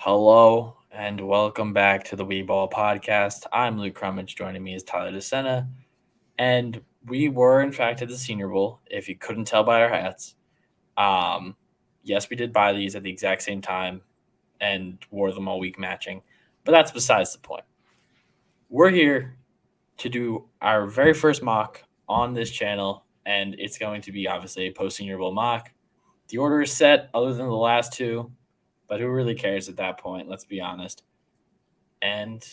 Hello and welcome back to the Wee Ball Podcast. I'm Luke Krumich. Joining me is Tyler DeSena, and we were in fact at the Senior Bowl. If you couldn't tell by our hats, um, yes, we did buy these at the exact same time and wore them all week matching, but that's besides the point. We're here to do our very first mock on this channel, and it's going to be obviously a post Senior Bowl mock. The order is set, other than the last two, but who really cares at that point? Let's be honest. And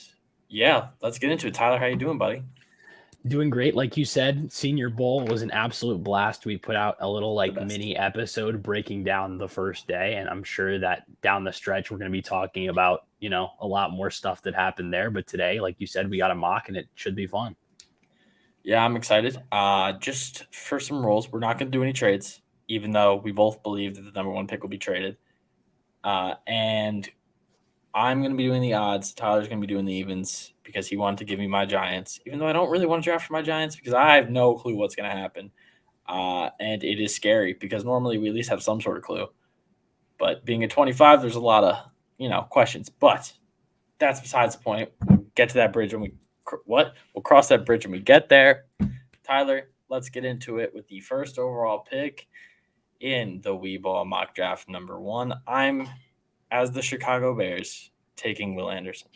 yeah, let's get into it. Tyler, how you doing, buddy? Doing great. Like you said, Senior Bowl was an absolute blast. We put out a little The best. mini episode breaking down the first day, and I'm sure that down the stretch we're going to be talking about, a lot more stuff that happened there. But today, like you said, we got a mock and it should be fun. Yeah, I'm excited. Just for some rules, we're not going to do any trades, even though we both believe that the number one pick will be traded. And I'm going to be doing the odds. Tyler's going to be doing the evens because he wanted to give me my Giants, even though I don't really want to draft for my Giants because I have no clue what's going to happen. And it is scary because normally we at least have some sort of clue. But being at 25, there's a lot of, questions. But that's besides the point. We'll get to that bridge when we'll cross that bridge when we get there. Tyler, let's get into it with the first overall pick in the Wee Ball mock draft number 1. I'm, as the Chicago Bears, taking Will Anderson.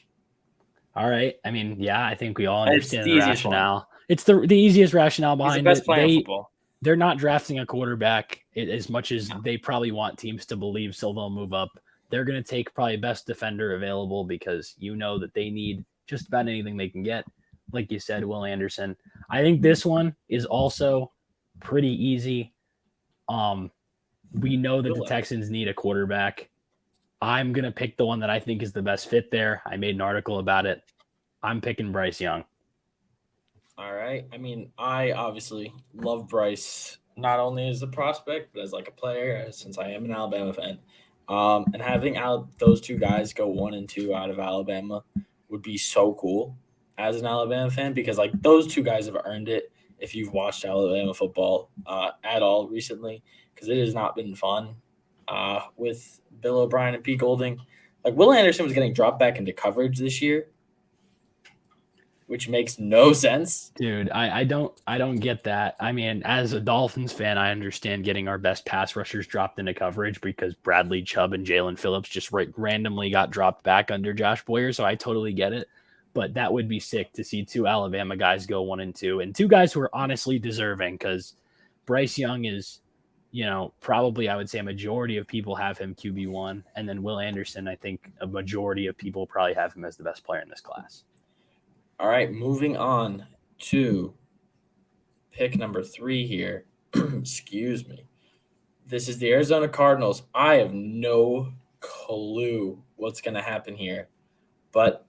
All right. I mean, yeah, I think we all It's understand the the easiest one. rationale. It's the easiest rationale He's the behind best it. player in football. They're not drafting a quarterback as much as No. they probably want teams to believe, so they'll move up. They're going to take probably best defender available because that they need just about anything they can get. Like you said, Will Anderson. I think this one is also pretty easy. We know that the Texans need a quarterback. I'm going to pick the one that I think is the best fit there. I made an article about it. I'm picking Bryce Young. All right. I mean, I obviously love Bryce, not only as a prospect, but as like a player, since I am an Alabama fan. And having those two guys go 1 and 2 out of Alabama would be so cool as an Alabama fan because like those two guys have earned it. If you've watched Alabama football at all recently, because it has not been fun with Bill O'Brien and Pete Golding. Like Will Anderson was getting dropped back into coverage this year, which makes no sense. Dude, I don't get that. I mean, as a Dolphins fan, I understand getting our best pass rushers dropped into coverage because Bradley Chubb and Jalen Phillips just randomly got dropped back under Josh Boyer, so I totally get it. But that would be sick to see two Alabama guys go 1 and 2, and two guys who are honestly deserving because Bryce Young is, probably I would say a majority of people have him QB1, and then Will Anderson, I think a majority of people probably have him as the best player in this class. All right, moving on to pick number 3 here. Excuse me. This is the Arizona Cardinals. I have no clue what's going to happen here, but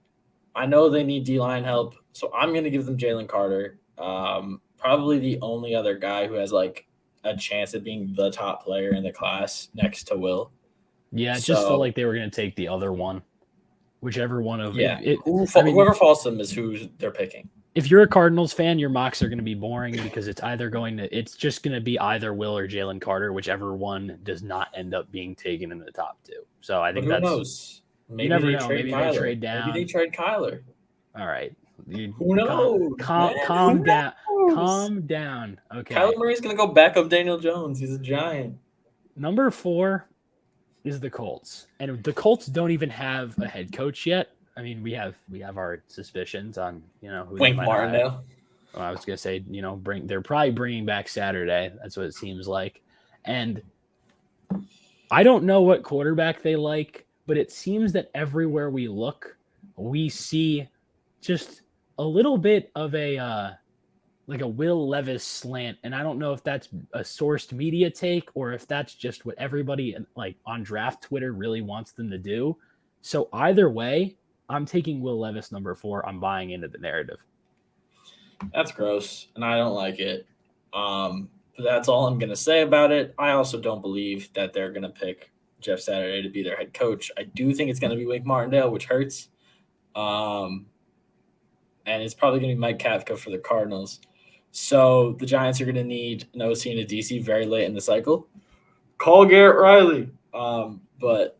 I know they need D-line help, so I'm going to give them Jalen Carter. Probably the only other guy who has like a chance of being the top player in the class next to Will. Yeah, it just felt like they were going to take the other one. Whichever one of whoever falls to them is who they're picking. If you're a Cardinals fan, your mocks are going to be boring because it's just going to be either Will or Jalen Carter, whichever one does not end up being taken in the top 2. So I think who knows? Maybe you never they know. Trade Maybe Kyler. They trade down. Maybe they trade Kyler. All right. Who knows? Calm down. Calm down. Okay. Kyler Murray's going to go back up Daniel Jones. He's a giant. Number 4 is the Colts. And the Colts don't even have a head coach yet. I mean, we have our suspicions on who Wink Martindale. I was gonna say they're probably bringing back Saturday. That's what it seems like, and I don't know what quarterback they like, but it seems that everywhere we look, we see just a little bit of a like a Will Levis slant, and I don't know if that's a sourced media take or if that's just what everybody like on draft Twitter really wants them to do. So either way, I'm taking Will Levis number 4. I'm buying into the narrative. That's gross, and I don't like it. But that's all I'm going to say about it. I also don't believe that they're going to pick Jeff Saturday to be their head coach. I do think it's going to be Wink Martindale, which hurts. And it's probably going to be Mike Kafka for the Cardinals. So the Giants are going to need an OC and a DC very late in the cycle. Call Garrett Riley. But,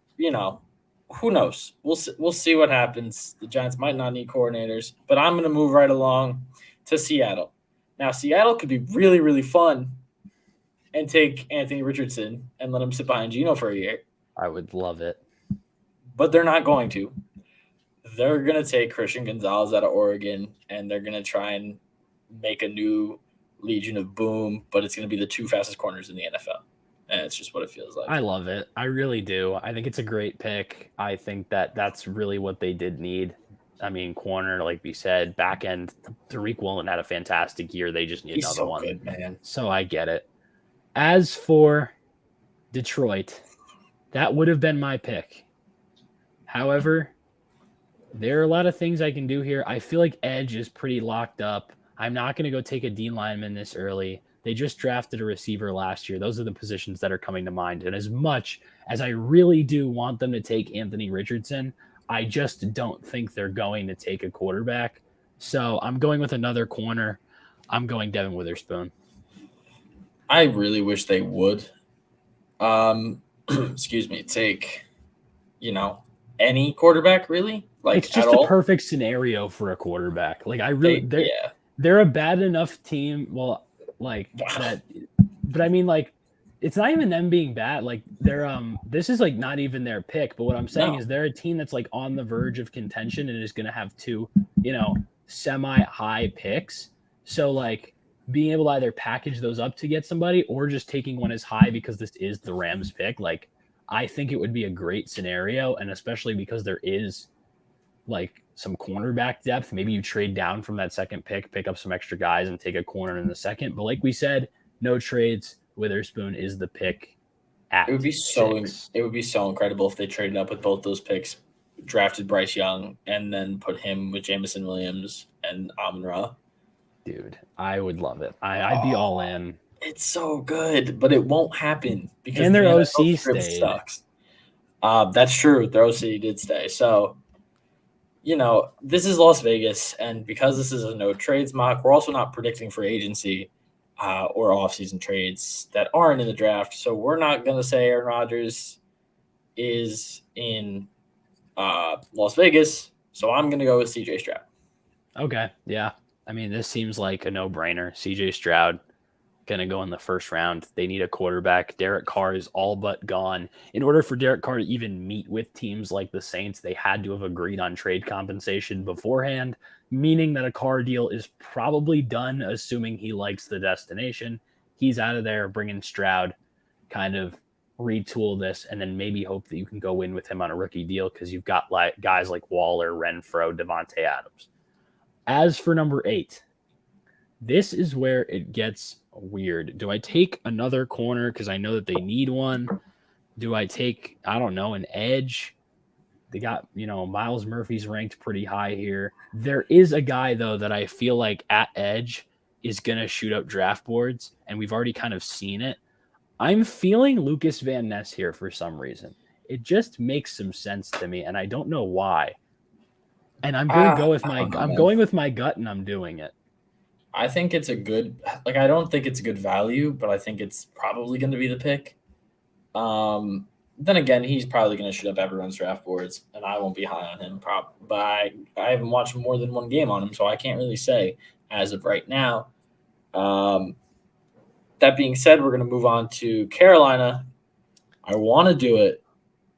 who knows? We'll see what happens. The Giants might not need coordinators, but I'm going to move right along to Seattle. Now, Seattle could be really, really fun and take Anthony Richardson and let him sit behind Geno for a year, I would love it. but they're not going to. They're going to take Christian Gonzalez out of Oregon, and they're going to try and make a new Legion of Boom, but it's going to be the two fastest corners in the NFL. And it's just what it feels like. I love it. I really do. I think it's a great pick. I think that that's really what they did need. I mean, corner, like we said, back end. Tariq Woolen had a fantastic year. They just need He's another so one. good, man. So I get it. As for Detroit, that would have been my pick. However, there are a lot of things I can do here. I feel like edge is pretty locked up. I'm not going to go take a D lineman this early. They just drafted a receiver last year. Those are the positions that are coming to mind. And as much as I really do want them to take Anthony Richardson, I just don't think they're going to take a quarterback. So I'm going with another corner. I'm going Devin Witherspoon. I really wish they would. Excuse me, take, any quarterback really, like It's just at a all. perfect scenario for a quarterback. Like I really, Yeah, they're a bad enough team. Well, like that, but I mean, like it's not even them being bad. Like they're this is like not even their pick. But what I'm saying no, is they're a team that's like on the verge of contention and is going to have two, semi high picks. So like being able to either package those up to get somebody or just taking one as high because this is the Rams pick. Like I think it would be a great scenario, and especially because there is like some cornerback depth. Maybe you trade down from that second pick up some extra guys and take a corner in the second. But like we said, no trades. Witherspoon is the pick at it would be 6. so incredible if they traded up with both those picks, drafted Bryce Young, and then put him with Jamison Williams and Amon Ra. Dude, I would love it. I'd be all in. It's so good, but it won't happen because And the their NFL OC script stayed. sucks. That's true. Their OC did stay. So, this is Las Vegas, and because this is a no trades mock, we're also not predicting free agency or offseason trades that aren't in the draft. So we're not going to say Aaron Rodgers is in Las Vegas. So I'm going to go with CJ Stroud. Okay, yeah. I mean, this seems like a no-brainer. CJ Stroud going to go in the first round. They need a quarterback. Derek Carr is all but gone. In order for Derek Carr to even meet with teams like the Saints, they had to have agreed on trade compensation beforehand, meaning that a Carr deal is probably done, assuming he likes the destination. He's out of there, bringing Stroud, kind of retool this, and then maybe hope that you can go in with him on a rookie deal because you've got like guys like Waller, Renfro, Devontae Adams. As for number 8, this is where it gets weird. Do I take another corner because I know that they need one? Do I take, I don't know, an edge? They got, Miles Murphy's ranked pretty high here. There is a guy, though, that I feel like at edge is going to shoot up draft boards, and we've already kind of seen it. I'm feeling Lucas Van Ness here for some reason. It just makes some sense to me, and I don't know why. And I'm going to go with going with my gut, and I'm doing it. I think it's a good, I don't think it's a good value, but I think it's probably going to be the pick. Then again, he's probably going to shoot up everyone's draft boards, and I won't be high on him. But I haven't watched more than one game on him, so I can't really say as of right now. That being said, we're going to move on to Carolina. I want to do it.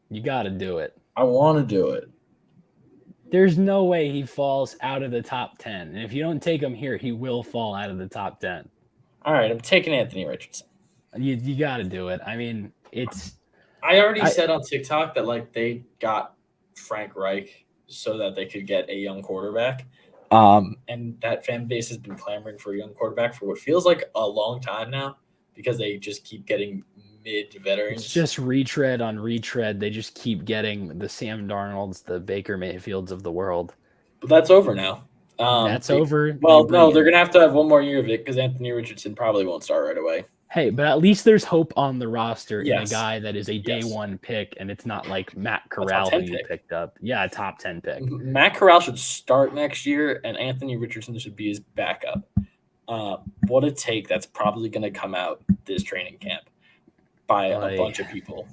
You got to do it. I want to do it. There's no way he falls out of the top 10. And if you don't take him here, he will fall out of the top 10. All right, I'm taking Anthony Richardson. You got to do it. I mean, I already said on TikTok that they got Frank Reich so that they could get a young quarterback. And that fan base has been clamoring for a young quarterback for what feels like a long time now because they just keep getting mid-veterans. It's just retread on retread. They just keep getting the Sam Darnolds, the Baker Mayfields of the world. But that's over now. That's over. Well, no, they're going to have one more year of it because Anthony Richardson probably won't start right away. Hey, but at least there's hope on the roster Yes. in a guy that is a day one pick, and it's not like Matt Corral who you picked up. Yeah, a top 10 pick. Matt Corral should start next year, and Anthony Richardson should be his backup. What a take that's probably going to come out this training camp by a bunch of people.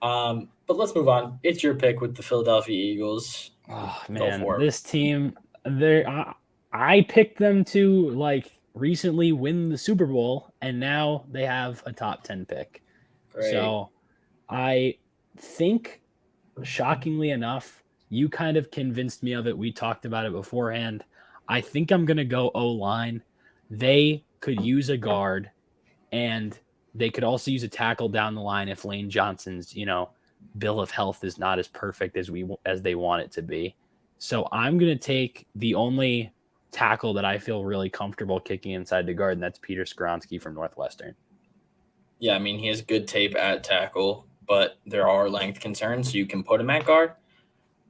But But let's move on. It's your pick with the Philadelphia Eagles. Oh Go man, for it. this team, I picked them to like recently win the Super Bowl, and now they have a top 10 pick. Great. So I think, shockingly enough, you kind of convinced me of it. We talked about it beforehand. I think I'm gonna go O line. They could use a guard, and they could also use a tackle down the line if Lane Johnson's, bill of health is not as perfect as they want it to be. So I'm gonna take the only tackle that I feel really comfortable kicking inside the guard, and that's Peter Skoronsky from Northwestern. Yeah, I mean, he has good tape at tackle, but there are length concerns, so you can put him at guard.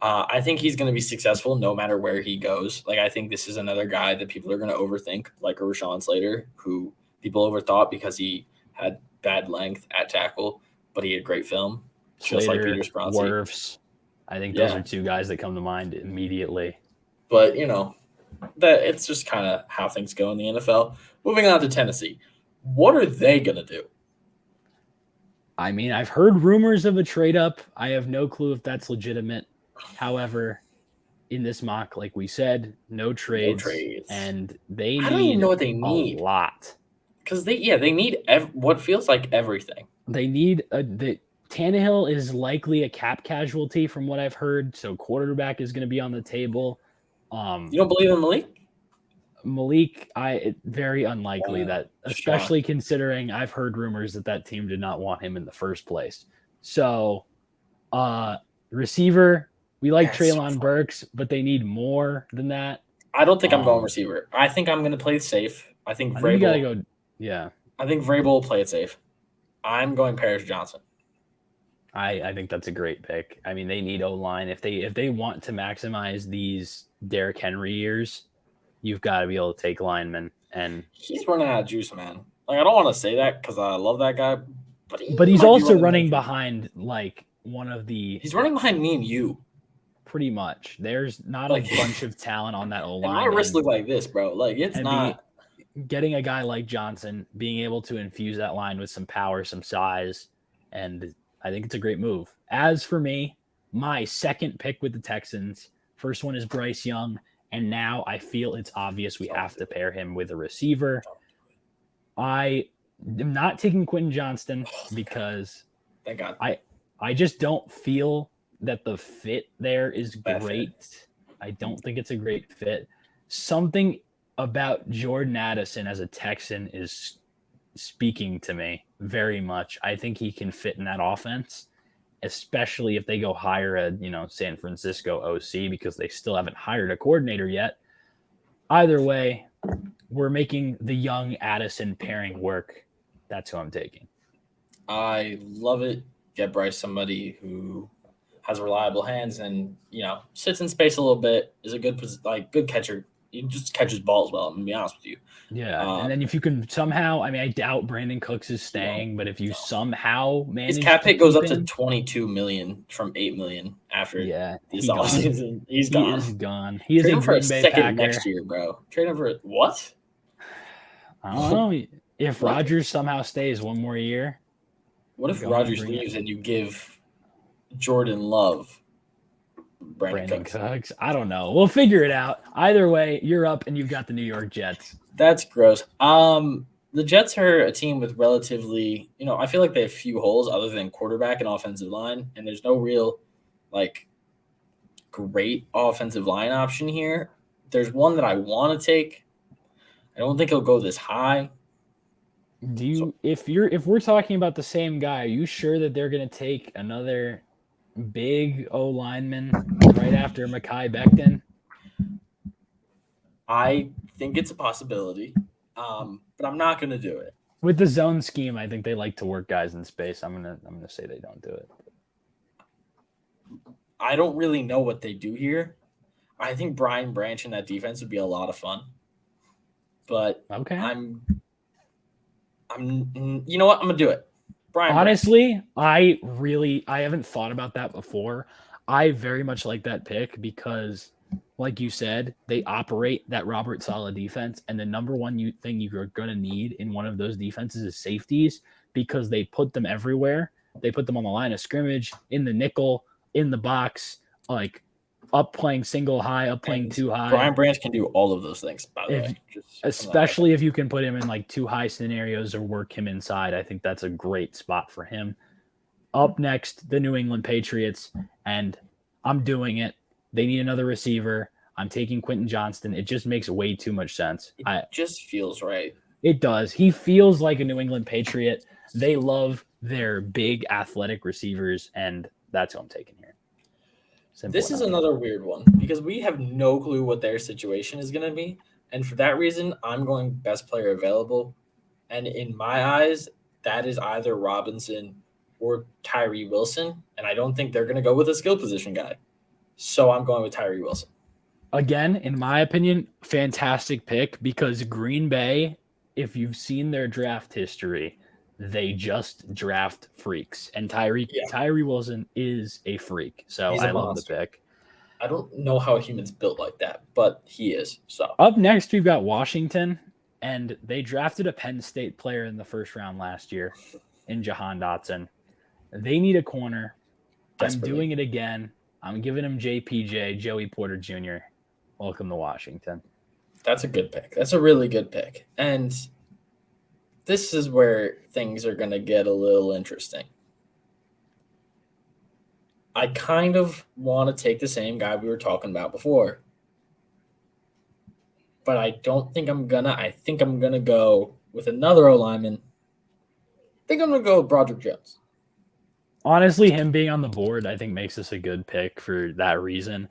I think he's going to be successful no matter where he goes. Like, I think this is another guy that people are going to overthink, like a Rashawn Slater, who people overthought because he had bad length at tackle, but he had great film, just like Slater, Peter Skronsky. Wirfs. I think those are two guys that come to mind immediately. But, that it's just kind of how things go in the NFL. Moving on to Tennessee. What are they going to do? I mean, I've heard rumors of a trade up. I have no clue if that's legitimate. However, in this mock, like we said, no trades. And they I don't even know what they need need. A lot. Because they need what feels like everything. They need Tannehill is likely a cap casualty from what I've heard. So quarterback is going to be on the table. You don't believe in Malik? Malik, very unlikely that, especially considering I've heard rumors that team did not want him in the first place. So, receiver, we like Treylon Burks, but they need more than that. I don't think I'm going receiver. I think I'm going to play it safe. I think Vrabel. You gotta go. Yeah. I think Vrabel will play it safe. I'm going Paris Johnson. I think that's a great pick. I mean, they need O-line if they want to maximize these Derrick Henry years. You've got to be able to take linemen, and he's running out of juice, man. Like, I don't want to say that because I love that guy, but he's also running behind like one of the. He's running behind me and you. Pretty much. There's not a bunch of talent on that O-line. My wrists look like this, bro. Like, it's not. Getting a guy like Johnson, being able to infuse that line with some power, some size, and I think it's a great move. As for me, my second pick with the Texans, first one is Bryce Young. And now I feel it's obvious we have to pair him with a receiver. I am not taking Quentin Johnston because thank God. I just don't feel that the fit there is great. I don't think it's a great fit. Something about Jordan Addison as a Texan is speaking to me very much. I think he can fit in that offense, especially if they go hire a, San Francisco OC because they still haven't hired a coordinator yet. Either way, we're making the young Addison pairing work. That's who I'm taking. I love it. Get Bryce somebody who has reliable hands and, sits in space a little bit, is a good catcher. He just catches balls well, I'm going to be honest with you. Yeah, and then if you can somehow, I doubt Brandon Cooks is staying, but if you somehow manage, his cap hit goes up to $22 million from $8 million after this offseason. He's gone. He is gone. He is a Green Bay Packer next year, bro. Trade him for what? I don't know. If Rodgers somehow stays one more year. What if Rodgers leaves and you give Jordan Love Brandon Cooks? I don't know. We'll figure it out. Either way, you're up and you've got the New York Jets. That's gross. The Jets are a team with relatively, I feel like they have few holes other than quarterback and offensive line, and there's no real, great offensive line option here. There's one that I want to take. I don't think he'll go this high. If we're talking about the same guy, are you sure that they're going to take another big O lineman right after Mekhi Becton? I think it's a possibility, but I'm not going to do it. With the zone scheme, I think they like to work guys in space. I'm gonna say they don't do it. I don't really know what they do here. I think Brian Branch in that defense would be a lot of fun. But okay, I'm you know what? I'm gonna do it. Brian Honestly, Branch. I haven't thought about that before. I very much like that pick because, like you said, they operate that Robert Saleh defense, and the number one thing you're going to need in one of those defenses is safeties because they put them everywhere. They put them on the line of scrimmage, in the nickel, in the box, like up playing single high, up playing And too high. Brian Branch can do all of those things, by the way. Especially if you can put him in like too high scenarios or work him inside. I think that's a great spot for him. Up next, the New England Patriots, and I'm doing it. They need another receiver. I'm taking Quentin Johnston. It just makes way too much sense. It just feels right. It does. He feels like a New England Patriot. They love their big athletic receivers, and that's who I'm taking here. Simple enough. Is another weird one because we have no clue what their situation is going to be. And for that reason, I'm going best player available. And in my eyes, that is either Robinson or Tyree Wilson. And I don't think they're going to go with a skill position guy. So I'm going with Tyree Wilson. Again, in my opinion, fantastic pick because Green Bay, if you've seen their draft history, they just draft freaks. And Tyree Wilson is a freak. So I love the pick. I don't know how a human's built like that, but he is. So up next, we've got Washington, and they drafted a Penn State player in the first round last year in Jahan Dotson. They need a corner. Desperately. I'm doing it again. I'm giving him JPJ, Joey Porter Jr. Welcome to Washington. That's a good pick. That's a really good pick. And this is where things are going to get a little interesting. I kind of want to take the same guy we were talking about before. But I don't think I'm going to. I think I'm going to go with another O-lineman. I think I'm going to go with Broderick Jones. Honestly, him being on the board, I think makes this a good pick for that reason.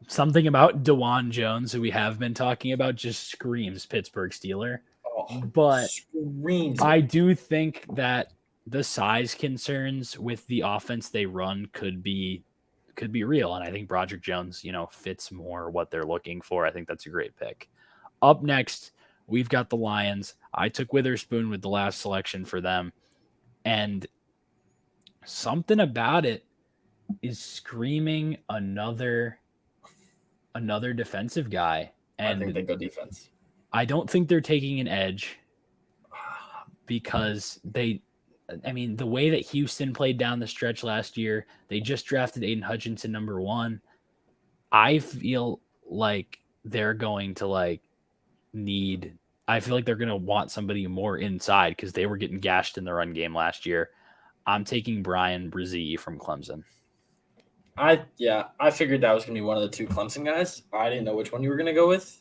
Something about DeJuan Jones, who we have been talking about, just screams Pittsburgh Steeler. But I do think that the size concerns with the offense they run could be real. And I think Broderick Jones, fits more what they're looking for. I think that's a great pick. Up next, we've got the Lions. I took Witherspoon with the last selection for them. And something about it is screaming another defensive guy. And I think they go defense. I don't think they're taking an edge because the way that Houston played down the stretch last year, they just drafted Aiden Hutchinson number 1. I feel like they're going to I feel like they're going to want somebody more inside because they were getting gashed in the run game last year. I'm taking Brian Brzee from Clemson. I figured that was going to be one of the two Clemson guys. I didn't know which one you were going to go with.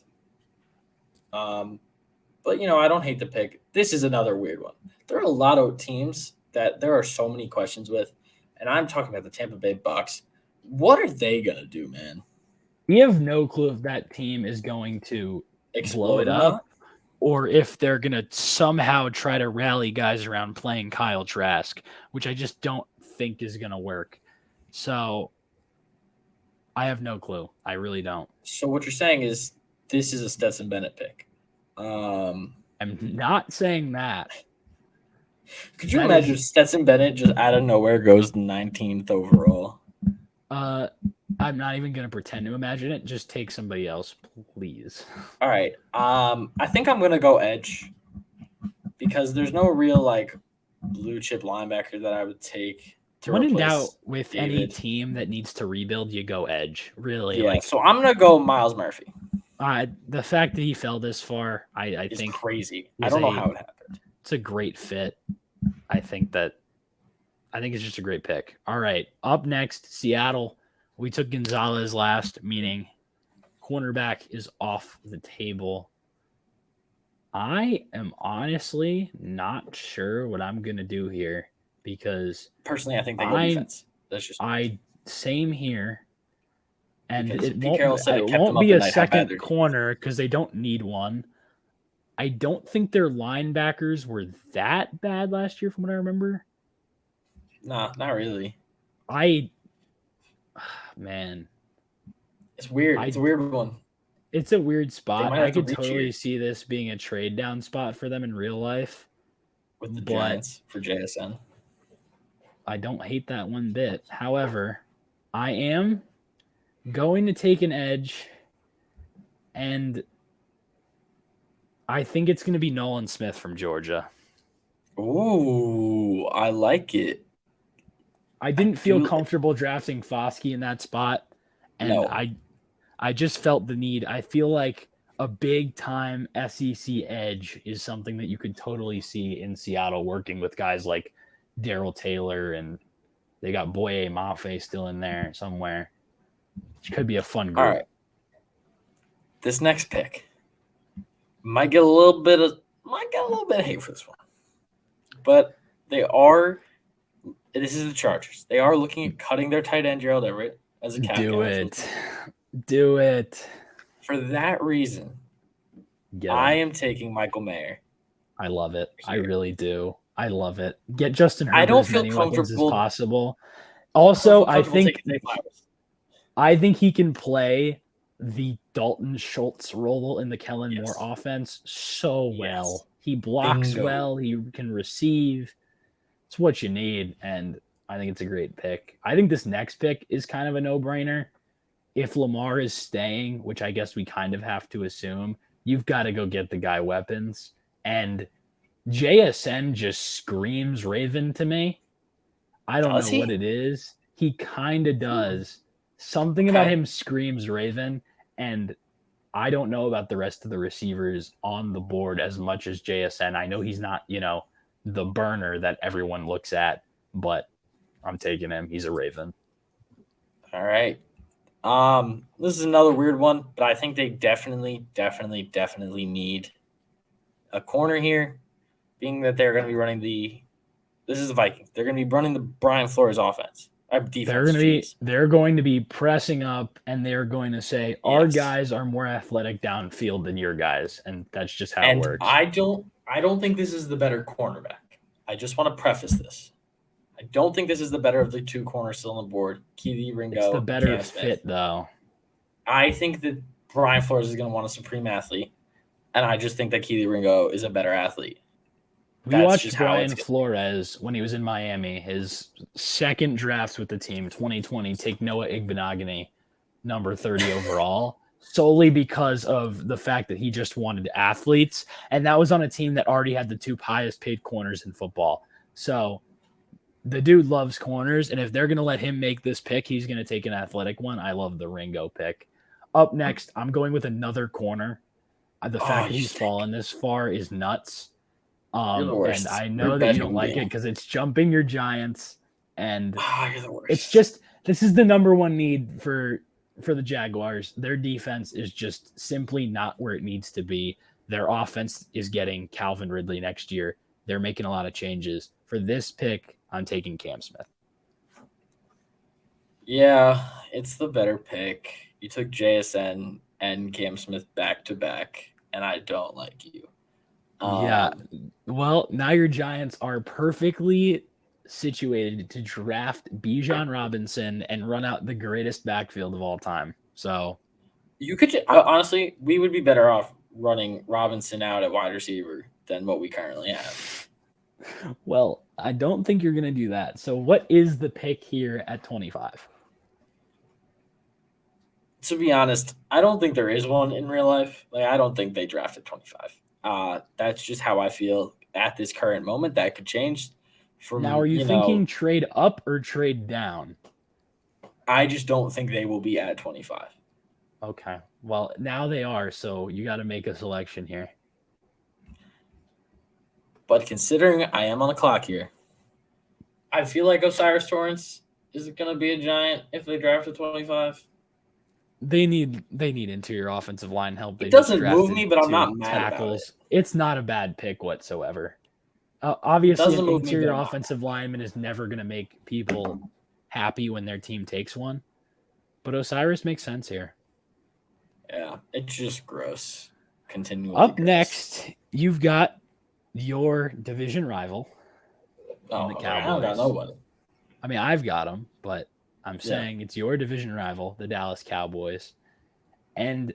But I don't hate the pick. This is another weird one. There are a lot of teams that there are so many questions with, and I'm talking about the Tampa Bay Bucks. What are they going to do, man? We have no clue if that team is going to blow it up or if they're going to somehow try to rally guys around playing Kyle Trask, which I just don't think is going to work. So I have no clue. I really don't. So what you're saying is this is a Stetson Bennett pick. I'm not saying that. Could you imagine Stetson Bennett just out of nowhere goes 19th overall? I'm not even going to pretend to imagine it. Just take somebody else, please. All right. I think I'm going to go edge because there's no real blue chip linebacker that I would take to when replace in doubt with David. Any team that needs to rebuild, you go edge. Really. Yeah. So I'm going to go Miles Murphy. The fact that he fell this far, I think crazy. I don't know how it happened. It's a great fit. I think it's just a great pick. All right. Up next, Seattle. We took Gonzalez last, meaning cornerback is off the table. I am honestly not sure what I'm going to do here because personally, I think they go defense. That's just same here. And it won't be a second corner because they don't need one. I don't think their linebackers were that bad last year from what I remember. Nah, not really. Man. It's weird. It's a weird one. It's a weird spot. I could totally see this being a trade down spot for them in real life. With the Giants for JSN. I don't hate that one bit. However, I am going to take an edge, and I think it's going to be Nolan Smith from Georgia. Ooh, I like it. I I didn't feel do comfortable drafting Foskey in that spot, and no. I just felt the need. I feel like a big time SEC edge is something that you could totally see in Seattle working with guys like Daryl Taylor, and they got Boye Mafe still in there somewhere. It could be a fun All group. right. This next pick might get a little bit of hate for this one. But they are this is the Chargers. They are looking at cutting their tight end Gerald Everett as a cap Do casualty. it. Do it. For that reason, Get I him. am taking Michael Mayer. I love it. I Here. really do. I love it. Get Justin I Herbert don't as feel many weapons as comfortable. possible. I don't Also, feel comfortable taking Zay Flowers. I think he can play the Dalton Schultz role in the Kellen Moore Yes. offense so well. Yes. He blocks Bingo. well. He can receive. It's what you need, and I think it's a great pick. I think this next pick is kind of a no-brainer. If Lamar is staying, which I guess we kind of have to assume, you've got to go get the guy weapons. And JSN just screams Raven to me. I don't Does know he? what it is. He kind of does. Something about Okay. him screams Raven, and I don't know about the rest of the receivers on the board as much as JSN. I know he's not, the burner that everyone looks at, but I'm taking him. He's a Raven. All right. This is another weird one, but I think they definitely need a corner here, being that they're going to be running this is the Vikings. They're going to be running the Brian Flores offense. Defense. They're going to be pressing up, and they're going to say our Yes. guys are more athletic downfield than your guys, and that's just how And it works. I don't think this is the better cornerback. I just want to preface this. I don't think this is the better of the two corners still on the board. Keely Ringo. It's the better Cam fit, Smith. though. I think that Brian Flores is going to want a supreme athlete, and I just think that Keely Ringo is a better athlete. We watched Brian Flores when he was in Miami, his second draft with the team, 2020, take Noah Igbinoghene, number 30 overall, solely because of the fact that he just wanted athletes, and that was on a team that already had the two highest paid corners in football. So the dude loves corners, and if they're going to let him make this pick, he's going to take an athletic one. I love the Ringo pick. Up next, I'm going with another corner. The fact that he's fallen this far is nuts. And I know that you don't like it because it's jumping your Giants, and you're the worst. It's just this is the number one need for the Jaguars. Their defense is just simply not where it needs to be. Their offense is getting Calvin Ridley next year. They're making a lot of changes. For this pick, I'm taking Cam Smith. Yeah, it's the better pick. You took JSN and Cam Smith back to back, and I don't like you. Yeah, well, now your Giants are perfectly situated to draft Bijan Robinson and run out the greatest backfield of all time. So you could honestly, we would be better off running Robinson out at wide receiver than what we currently have. Well, I don't think you're going to do that. So what is the pick here at 25? To be honest, I don't think there is one in real life. Like, I don't think they drafted 25. That's just how I feel at this current moment. That could change. Now, are you thinking trade up or trade down? I just don't think they will be at 25. Okay. Well, now they are, so you got to make a selection here. But considering I am on the clock here, I feel like Osiris Torrance is going to be a Giant if they draft at 25. They need interior offensive line help. It doesn't move me, but I'm not mad about it. It's not a bad pick whatsoever. Obviously, an interior offensive lineman is never going to make people happy when their team takes one. But Osiris makes sense here. Yeah, it's just gross. Continually Up next, you've got your division rival. Oh, the Cowboys. I don't got nobody. I mean, I've got them, but I'm saying it's your division rival, the Dallas Cowboys. And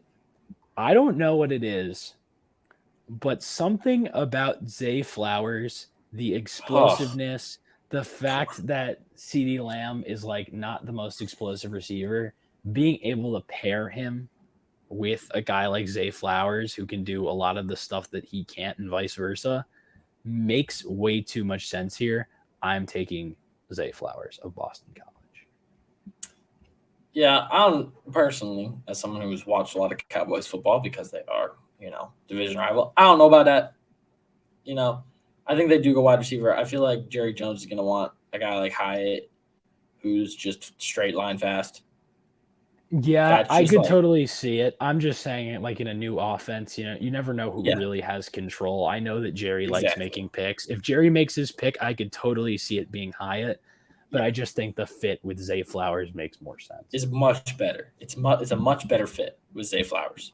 I don't know what it is, but something about Zay Flowers, the explosiveness, the fact that CeeDee Lamb is like not the most explosive receiver, being able to pair him with a guy like Zay Flowers who can do a lot of the stuff that he can't and vice versa makes way too much sense here. I'm taking Zay Flowers of Boston College. Yeah, I don't personally, as someone who's watched a lot of Cowboys football because they are, division rival. I don't know about that. I think they do go wide receiver. I feel like Jerry Jones is going to want a guy like Hyatt who's just straight line fast. Yeah, I could totally see it. I'm just saying it like in a new offense. You never know who really has control. I know that Jerry likes making picks. If Jerry makes his pick, I could totally see it being Hyatt. But I just think the fit with Zay Flowers makes more sense. It's much better. It's a much better fit with Zay Flowers.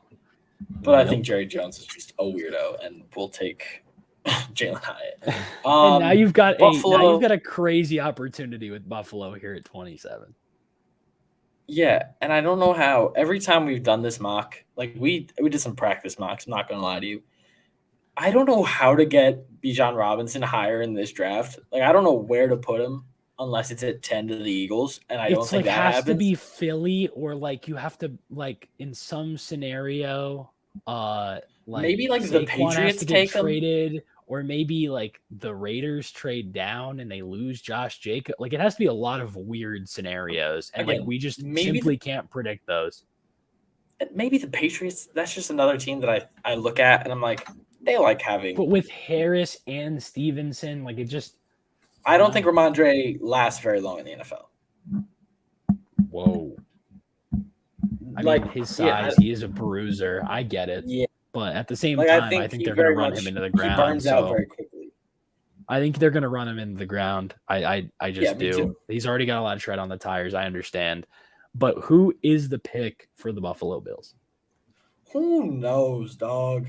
But I think Jerry Jones is just a weirdo, and we'll take Jalen Hyatt. And now you've got a crazy opportunity with Buffalo here at 27. Yeah, and I don't know how. Every time we've done this mock, like we did some practice mocks. I'm not going to lie to you. I don't know how to get Bijan Robinson higher in this draft. Like I don't know where to put him unless it's at 10 to the Eagles, and I don't think that happens. It has to be Philly, or like you have to in some scenario, maybe like the Patriots take traded. Or maybe like the Raiders trade down and they lose Josh Jacobs. Like it has to be a lot of weird scenarios, and again, like we just simply can't predict those. Maybe the Patriots. That's just another team that I look at and I'm like, they like having. But with Harris and Stevenson, like it just. I don't think Ramondre lasts very long in the NFL. Whoa. I mean, his size, he is a bruiser. I get it. Yeah. But at the same time, I think they're going to run him into the ground. He burns out very quickly. I think they're going to run him into the ground. I just do. Too. He's already got a lot of tread on the tires. I understand. But who is the pick for the Buffalo Bills? Who knows, dog?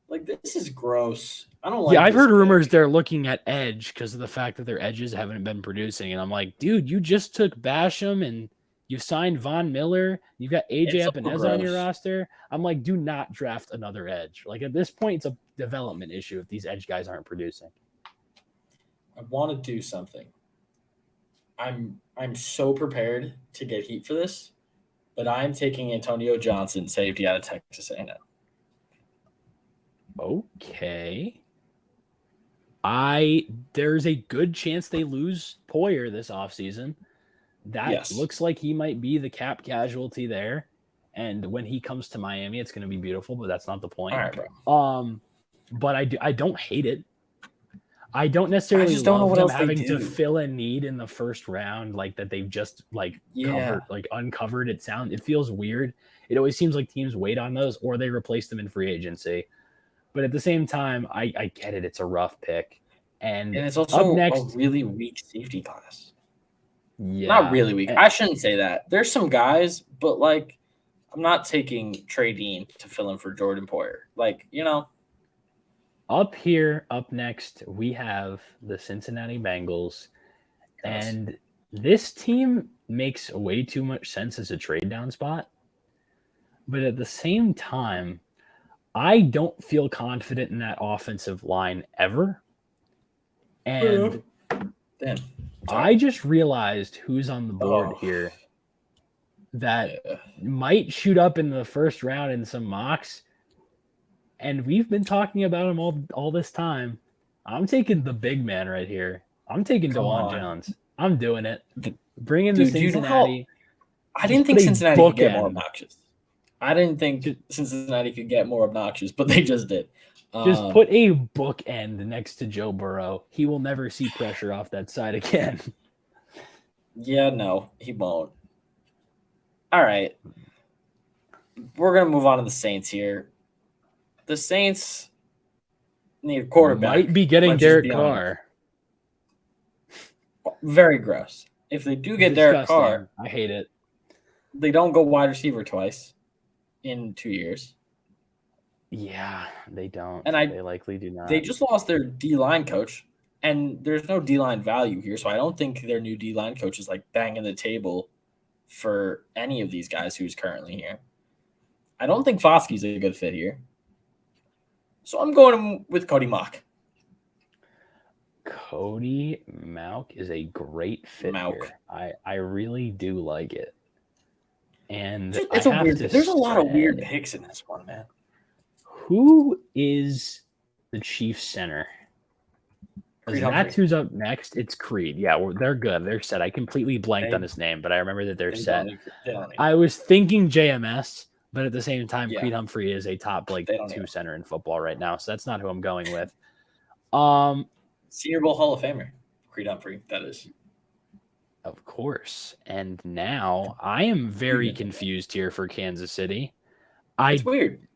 Like, this is gross. I don't like I've heard rumors they're looking at edge because of the fact that their edges haven't been producing. And I'm like, dude, you just took Basham and you signed Von Miller. You've got AJ Epineza on your roster. I'm like, do not draft another edge. Like at this point, it's a development issue if these edge guys aren't producing. I want to do something. I'm so prepared to get heat for this, but I'm taking Antonio Johnson, safety out of Texas A&M. Okay. There's a good chance they lose Poyer this offseason. That looks like he might be the cap casualty there. And when he comes to Miami, it's going to be beautiful, but that's not the point. All right, bro. But I don't hate it. I don't necessarily love them having to fill a need in the first round, like that they've just uncovered. It feels weird. It always seems like teams wait on those or they replace them in free agency. But at the same time, I get it. It's a rough pick. And it's also a really weak safety class. Yeah, not really weak. I shouldn't say that. There's some guys, but like I'm not taking Trey Dean to fill in for Jordan Poyer. Like, Up next, we have the Cincinnati Bengals. Yes. And this team makes way too much sense as a trade down spot. But at the same time, I don't feel confident in that offensive line ever. And I just realized who's on the board here that might shoot up in the first round in some mocks. And we've been talking about him all this time. I'm taking the big man right here. I'm taking DeJuan Jones. I'm doing it. Bring in the Cincinnati. I didn't think Cincinnati could get more obnoxious. I didn't think Cincinnati could get more obnoxious, but they just did. Just put a bookend next to Joe Burrow. He will never see pressure off that side again. Yeah, no, he won't. All right. We're going to move on to the Saints here. The Saints need a quarterback. Might be getting Derek Carr. Very gross. If they do get Derek Carr, I hate it. They don't go wide receiver twice in 2 years. Yeah, they don't. And they likely do not. They just lost their D-line coach, and there's no D-line value here, so I don't think their new D-line coach is like banging the table for any of these guys who's currently here. I don't think Foskey's a good fit here. So I'm going with Cody Mauch. Cody Mauch is a great fit here. I really do like it. And there's a lot of weird picks in this one, man. Who is the Chiefs center? Creed That's Humphrey. who's up next. It's Creed. Yeah, they're good. They're set. I completely blanked on his name, but I remember that they're set. They don't need I was thinking JMS, but at the same time, Yeah. Creed Humphrey is a top They don't need 2 him. center in football right now, so that's not who I'm going with. Senior Bowl Hall of Famer, Creed Humphrey, that is. Of course. And now I am very confused here for Kansas City. It's weird.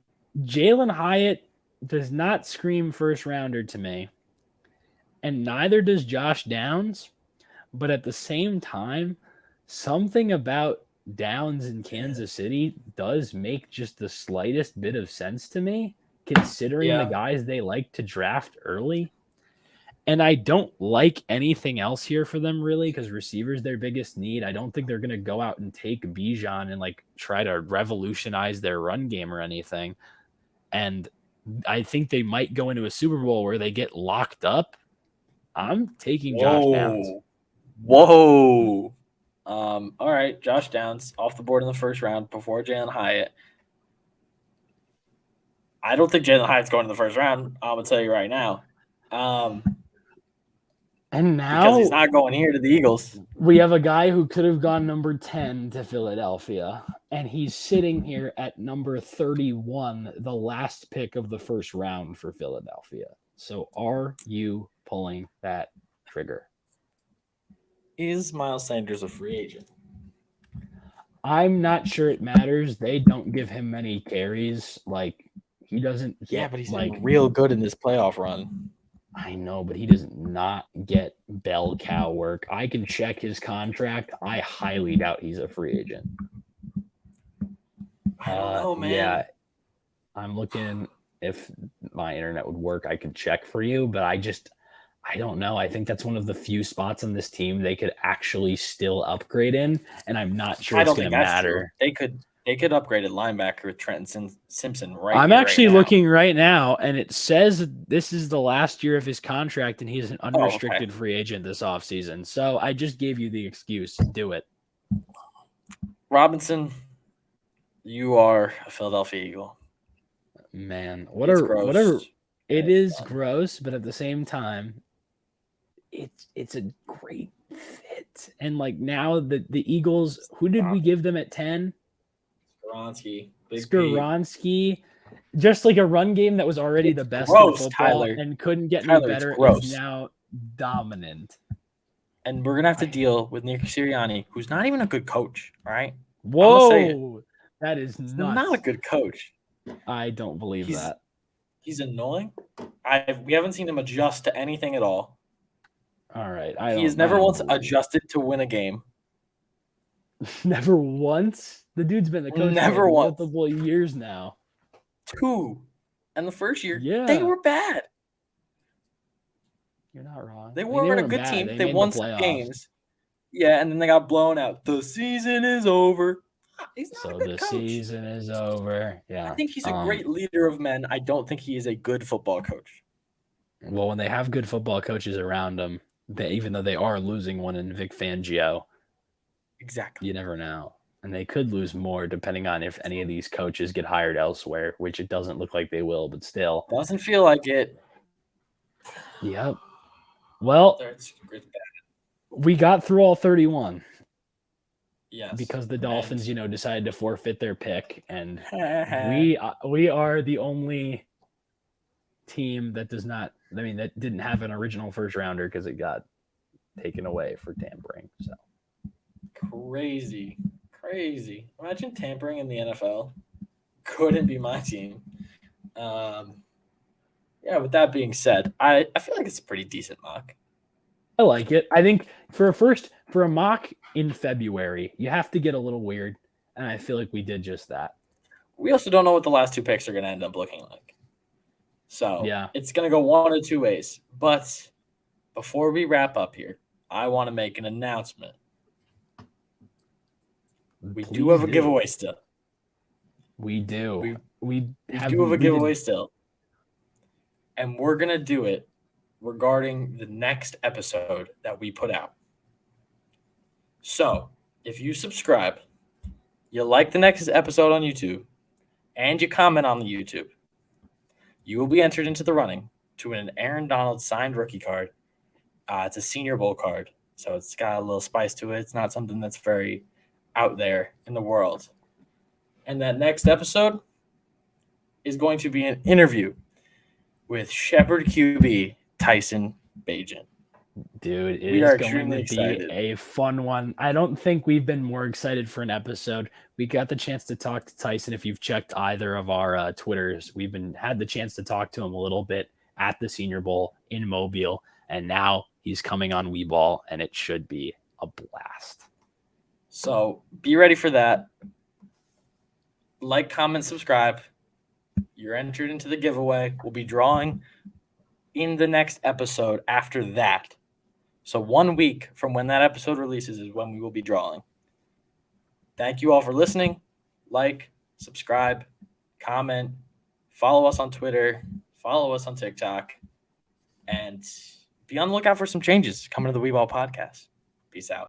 Jalen Hyatt does not scream first rounder to me, and neither does Josh Downs. But at the same time, something about Downs in Kansas City does make just the slightest bit of sense to me, considering the guys they like to draft early. And I don't like anything else here for them, really, because receiver's their biggest need. I don't think they're going to go out and take Bijan and try to revolutionize their run game or anything. And I think they might go into a Super Bowl where they get locked up. I'm taking Josh Downs. Whoa. All right, Josh Downs off the board in the first round before Jalen Hyatt. I don't think Jalen Hyatt's going in the first round. I'm gonna tell you right now. And now, because he's not going here to the Eagles, we have a guy who could have gone number 10 to Philadelphia, and he's sitting here at number 31, the last pick of the first round for Philadelphia. So are you pulling that trigger? Is Miles Sanders a free agent? I'm not sure it matters. They don't give him many carries. He doesn't get, yeah, but he's been real good in this playoff run. I know, but he does not get bell cow work. I can check his contract. I highly doubt he's a free agent. I don't know, man. Yeah, I'm looking if my internet would work. I could check for you, but I don't know. I think that's one of the few spots on this team they could actually still upgrade in, and I'm not sure it's going to matter. True. They could upgrade at linebacker with Trenton Simpson I'm actually looking right now, and it says this is the last year of his contract, and he's an unrestricted free agent this offseason. So I just gave you the excuse. Do it. Robinson, you are a Philadelphia Eagle. Man, whatever. It is gross, but at the same time, it's a great fit. And now the Eagles, who did we give them at 10? Skoronski, just a run game that was already the best in football, Tyler, and couldn't get any better. Is now dominant. And we're gonna have to deal with Nick Sirianni, who's not even a good coach. All right. Whoa, that is nuts. Not a good coach. I don't believe that. He's annoying. We haven't seen him adjust to anything at all. All right. He has never once adjusted to win a game. Never once? The dude's been the coach for multiple years now. 2. And the first year, they were bad. You're not wrong. They weren't a good team. They won some games. Yeah, and then they got blown out. The season is over. He's not a good coach. Season is over. Yeah. I think he's a great leader of men. I don't think he is a good football coach. Well, when they have good football coaches around them, even though they are losing one in Vic Fangio, exactly, you never know. And they could lose more depending on if any of these coaches get hired elsewhere, which it doesn't look like they will, but still. Doesn't feel like it. Yep. Well, we got through all 31. Yes. Because the Dolphins, decided to forfeit their pick, and we are the only team that that didn't have an original first rounder because it got taken away for tampering. So crazy. Imagine tampering in the NFL. Couldn't be my team. Yeah, with that being said, I feel like it's a pretty decent mock. I like it. I think for a mock in February, you have to get a little weird, and I feel like we did just that. We also don't know what the last 2 picks are going to end up looking like. So it's going to go one or two ways. But before we wrap up here, I want to make an announcement. We do have a giveaway still. We do. We do have a giveaway still. And we're going to do it regarding the next episode that we put out. So, if you subscribe, you like the next episode on YouTube, and you comment on the YouTube, you will be entered into the running to win an Aaron Donald signed rookie card It's a Senior Bowl card, so it's got a little spice to it. It's not something that's very out there in the world. And that next episode is going to be an interview with Shepherd QB Tyson Bajan. Dude, it We is are going to extremely be excited. a fun one. I don't think we've been more excited for an episode. We got the chance to talk to Tyson. If you've checked either of our Twitters, had the chance to talk to him a little bit at the Senior Bowl in Mobile, and now he's coming on Weeball, and it should be a blast. So be ready for that. Like, comment, subscribe. You're entered into the giveaway. We'll be drawing in the next episode after that. So 1 week from when that episode releases is when we will be drawing. Thank you all for listening. Like, subscribe, comment, follow us on Twitter, follow us on TikTok, and be on the lookout for some changes coming to the Weeball podcast. Peace out.